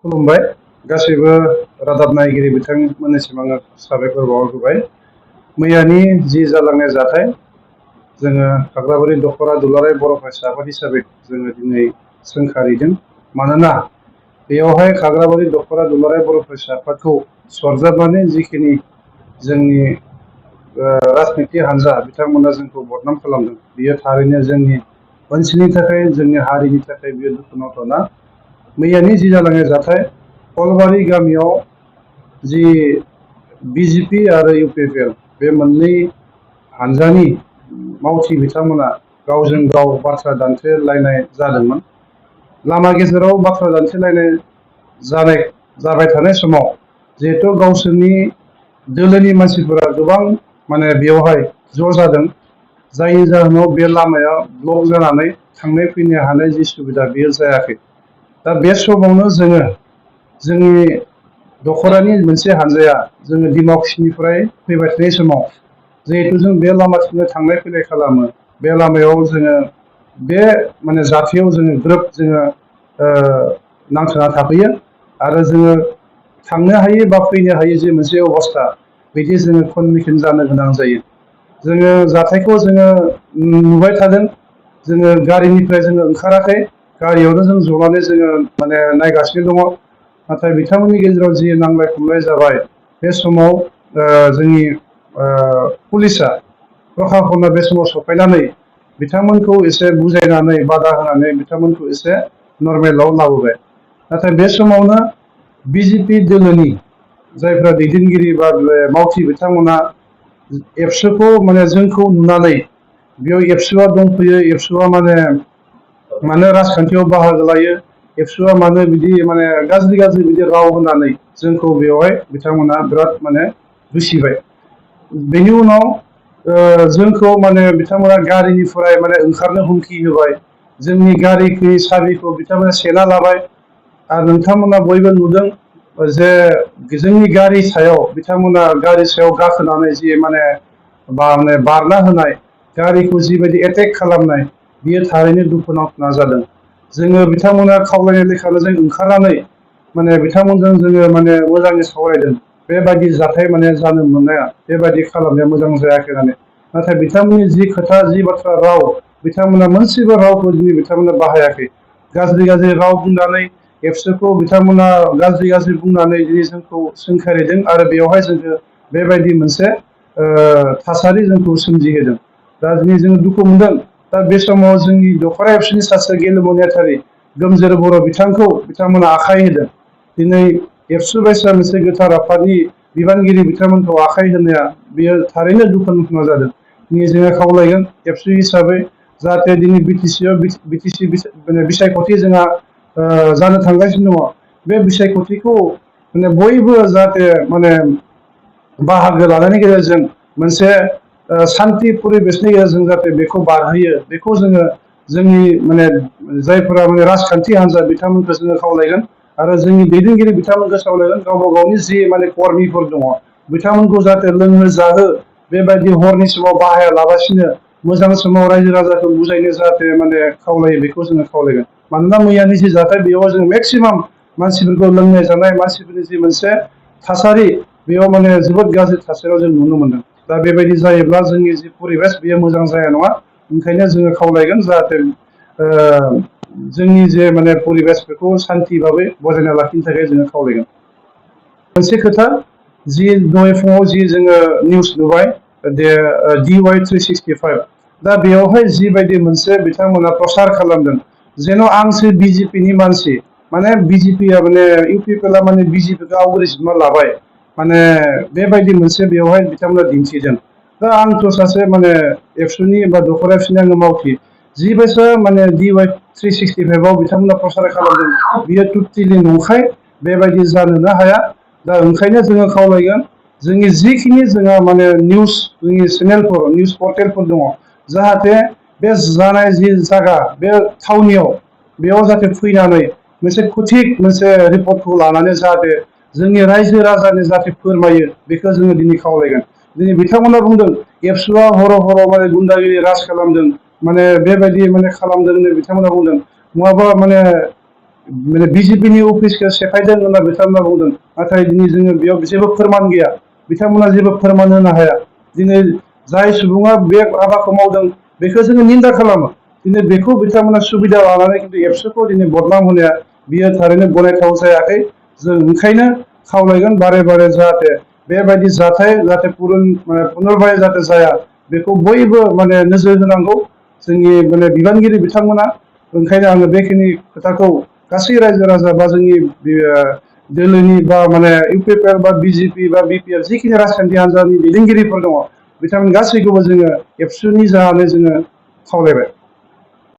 खुलुमबाय गासैबो रादाब नायगिरि बिथांमोननिसिम आङो साबायखर बावहरबाय। मैयानि जि जालांनाय जाथाय जोङो खाग्राबारि दख'रा दुलाराय बर' फरायसा आफाद हिसाबै जोङो दिनै सोंखारिदों। मानोना बेयावहाय खाग्राबारि दख'रा दुलाराय बर' फरायसा आफादखौ सरजाबनानै जिखिनि जोंनि राजनिति हान्जा बिथांमोना जोंखौ बदनाम खालामदों, बियो थारैनो जोंनि ओनसोलनि थाखाय, जोंनि हारिनि थाखाय बियो दुखुनांथावना। मैयानि जि जालांनाय जाथाय कलबारि गामियाव जि बिजेपि आरो इउपिपिएल बे मोननै हानजानि मावथि बिथांमोना गावजों गाव बाथ्रा दान्थेलायनाय जादोंमोन। लामा गेजेराव बाथ्रा दान्थेलायनाय जाबाय थानाय समाव जिहेथु गावसोरनि दोलोनि मानसिफोरा गोबां बेयावहाय ज' जादों, जायनि जाहोनाव बे लामाया ब्लक जानानै थांनाय फैनो हानाय जि सुबिदा बेयो जायाखै। दा बे समावनो जोंनि दख'रानि मोनसे हानजाया जोङो डिमाकुसिनिफ्राय फैबाय थानाय समाव जिहेथु जों बे लामाथिंनो थांलाय फैलाय खालामो, बे लामायाव जोङो बे जाथायाव जोङो ग्रोब जोङो नांथाना थाफैयो आरो जोङो थांनो हायै बा फैनो हायै जे मोनसे अबस्था बिदि जोङो कन्डिसन जानो गोनां जायो। जोङो जाथायखौ जोङो नुबाय थादों, जोङो गारिनिफ्राय जोङो ओंखाराखै, गारियावनो जों जनानै जोङो नायगासिनो दङ। नाथाय बिथांमोननि गेजेराव जि नांलाय खमलाय जाबाय बे समाव जोंनि पुलिसा प्रखाखना बे समाव सफैनानै बिथांमोनखौ एसे बुजायनानै बादा होनानै बिथांमोनखौ एसे नर्मेलाव लाबोबाय। नाथाय बे समावनो बिजेपि दोलोनि जायफ्रा दैदेनगिरि बा मावथि बिथांमोना एबसुखौ जोंखौ नुनानै बेयाव एबसुआ दंफैयो, एबसुआ मानो राजखान्थियाव बाहागो लायो, एबसुआ मानो बिदि गाज्रि गाज्रि बिदि राव होनानै जोंखौ बेवहाय बिथांमोना बिराद दुसिबाय। बेनि उनाव जोंखौ बिथांमोना गारिनिफ्राय ओंखारनो हुमखि होबाय। जोंनि गारिनि साबिखौ बिथांमोना सेना लाबाय आरो नोंथांमोना बयबो नुदों जे जोंनि गारि सायाव बिथांमोना गारि सायाव गाखोनानै जि बारना होनाय, गारिखौ जिबायदि एटेक खालामनाय, बियो थारैनो दुखुनांथाव जादों। जोङो बिथांमोना खावलायनाय लेखानो जों ओंखारनानै बिथांमोनजों जोङो मोजाङै सावरायदों। बेबायदि जाथाय जानो मोननाया, बेबायदि खालामनाया मोजां जायाखै होननानै। नाथाय बिथांमोननि जि खोथा, जि बाथ्रा राव, बिथांमोना मोनसेबो रावखौ दिनै बिथांमोना बाहायाखै। गाज्रि गाज्रि राव बुंनानै एबसुखौ बिथांमोना गाज्रि गाज्रि बुंनानै दिनै जोंखौ सोंखारिदों आरो बेवहाय जोङो बेबायदि मोनसे थासारि जोंखौ सोमजिहोदों। दा दिनै जों दुखु मोनदों। दा बे समाव जोंनि दख'रा एबसुनि सासे गेलेमु नेहाथारि गोमजोर बर' बिथांखौ बिथांमोना आखाइ होदों। दिनै एबसु बायसा मोनसे गोथार आफादनि बिबानगिरि बिथांमोनखौ आखाइ होनाया बेयो थारैनो दुखुनांथाव जादों। दिनै जोङो खावलायगोन एबसु हिसाबै जाहाथे दिनै बिटिसि बिसायख'थि जोंहा जानो थांगासिनो दङ, बे बिसायख'थिखौ बयबो जाहाथे बाहागो लानायनि गेजेरजों मोनसे सान्थि परिबेसनि गेजेरजों जाहाथे बेखौ बारहोयो, बेखौ जोङो जोंनि जायफोरा राजखान्थि हान्जा बिथांमोनखौ जोङो खावलायगोन आरो जोंनि दैदेनगिरि बिथांमोनखौ खावलायगोन गावबा गावनि जि कर्मिफोर दङ बिथांमोनखौ जाहाथे लोंहो जाहो बेबायदि हरनि समाव बाहायालाबासिनो मोजां समाव रायजो राजाखौ बुजायनो जाहाथे खावलायो, बेखौ जोङो खावलायगोन। मानोना मैयानि जि जाथाय बेयाव जों मेक्सिमाम मानसिफोरखौ लोंनाय जानाय, मानसिफोरनि जि मोनसे थासारि, बेयाव जोबोद गाज्रि थासारियाव जों नुनो मोनदों। दा बेबायदि जायोब्ला जोंनि जि परिबेस बेयो मोजां जाया नङा। ओंखायनो जोङो खावलायगोन जाहाथे जोंनि जे परिबेस बेखौ सान्थि भाबै बजायना लाखिनो थाखाय जोङो खावलायगोन। मोनसे खोथा, जि दहाय फुङाव जि जोङो निउस नुबाय, DY 365, दा बेयावहाय जिबायदि मोनसे बिथांमोना प्रसार खालामदों जेन' आंसो बिजेपिनि मानसि, बिजेपिया इउपिपिएलआ बिजेपिखौ आवग्रिजोबना लाबाय, बेबायदि मोनसे बेवहाय बिथांमोना दिन्थिदों। दा आंथ' सासे एबसुनि बा दख'रा एबसुनि आङो मावथि, जिबायसा DY 365 बिथांमोना प्रसार खालामदों बियो टटेलि नंखाय, बेबायदि जानोनो हाया। दा ओंखायनो जोङो खावलायगोन जोंनि जिखिनि जोंहा निउस, जोंनि चेनेलफोर, निउस पर्टेलफोर दङ, जाहाथे बे जानाय जि जायगा, बे थावनियाव बेयाव जाहाथे फैनानै मोनसे सथिक मोनसे रिपर्टखौ लानानै जाहाथे जोंनि रायजो राजानि जाहाथे फोरमायो, बेखौ जोङो दिनै खावलायगोन। दिनै बिथांमोना बुंदों एबसुआ हर' हर' गुन्दागिरि राज खालामदों, बेबायदि खालामदों होननानै बिथांमोना बुंदों। नङाबा माने बिजेपिनि अफिसखौ सेफायदों होनना बिथांमोना बुंदों नाथाय दिनै जोङो बेयाव जेबो फोरमान गैया बिथांमोना जेबो फोरमान होनो हाया दिनै जाय सुबुङा बे हाबाखौ मावदों बेखौ जोङो निन्दा खालामो दिनै बेखौ बिथांमोना सुबिदा लानानै खिन्थु एबसुखौ दिनै बदनाम होनाया बियो थारैनो गनायथाव जायाखै जों ओंखायनो खावलायगोन बारे बारे जाहाथे बेबायदि जाथाय जाहाथे पुनर्बाय जाहाथे जाया बेखौ बयबो माने नोजोर होनांगौ जोंनि माने बिबानगिरि बिथांमोना ओंखायनो आङो बेखिनि खोथाखौ गासै रायजो राजा बा जोंनि दोलोनि बा माने इउ पि पि एल बा बिजेपि बा बि पि एल जिखिनि राजखान्थि हान्जानि दैदेनगिरिफोर दङ बिथांमोन गासैखौबो जोङो एबसुनि जानानै जोङो खावलायबाय